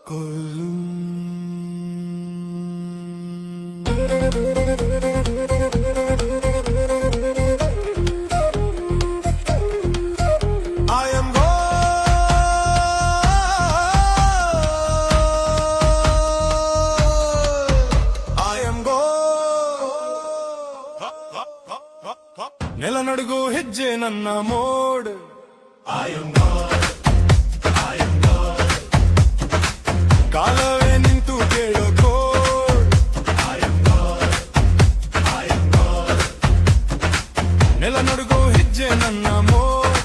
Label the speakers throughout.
Speaker 1: കൊല്ലും. ನೆಲ ನಡುಗೋ ಹೆಜ್ಜೆ ನನ್ನ ಮೋಡ್. ಕಾಲವೇ ನಿಂತು ಕೇಳೋ ಕೋಡ್. ನೆಲ ನಡುಗೋ ಹೆಜ್ಜೆ ನನ್ನ ಮೋಡ್.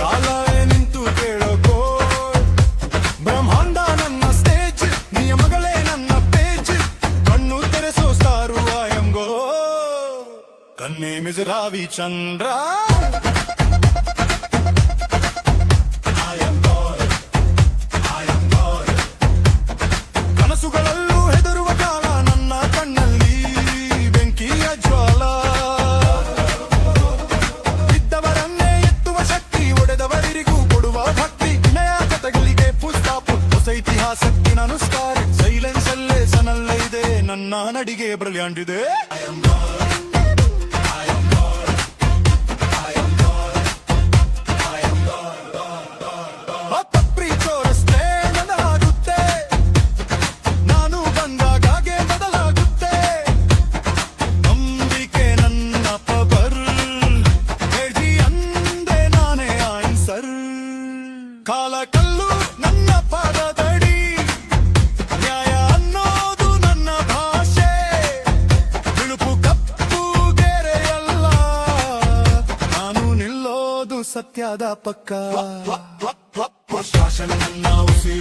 Speaker 1: ಕಾಲವೇ ನಿಂತು ಕೇಳೋ ಕೋಡ್. ಬ್ರಹ್ಮಾಂಡ ನನ್ನ ಸ್ಟೇಜ್, ನಿಯಮಗಳೇ ನನ್ನ ಪೇಜ್. ಕಣ್ಣು ತೆರೆಸೋ ಸ್ಟಾರು ಐ ಆಮ್ ಗೋ. ಕನ್ನೆ ಮಿಜರಾವಿ ಚಂದ್ರ. ಕನಸುಗಳಲ್ಲೂ ಹೆದರುವ ಕಾಲ ನನ್ನ ಕಣ್ಣಲ್ಲಿ ಬೆಂಕಿಯ ಜ್ವಾಲ. ಇದ್ದವರನ್ನೇ ಎತ್ತುವ ಶಕ್ತಿ, ಒಡೆದವರಿಗೂ ಕೊಡುವ ಭಕ್ತಿ. ವಿನಯ ಕಥಗಳಿಗೆ ಪುಸ್ತಕ ಹೊಸ ಇತಿಹಾಸಕ್ಕೆ ನಾನು ಸ್ಟಾರ್. ಸೈಲೆನ್ಸ್ ಅಲ್ಲೇ ಸನಲ್ಲೇ ಇದೆ ನನ್ನ ನಡಿಗೆ ಬ್ರಿಲಿಯಂಟ್ ಇದೆ. ಕಾಲ ಕಲ್ಲು ನನ್ನ ಪಾದದಡಿ, ನ್ಯಾಯ ಅನ್ನೋದು ನನ್ನ ಭಾಷೆ. ಬಿಳುಪು ಕಪ್ಪು ಗೆರೆಯಲ್ಲ, ನಾನು ನಿಲ್ಲೋದು ಸತ್ಯದ ಪಕ್ಕ. ಶಾಸನ ನನ್ನ ಉಸಿರು.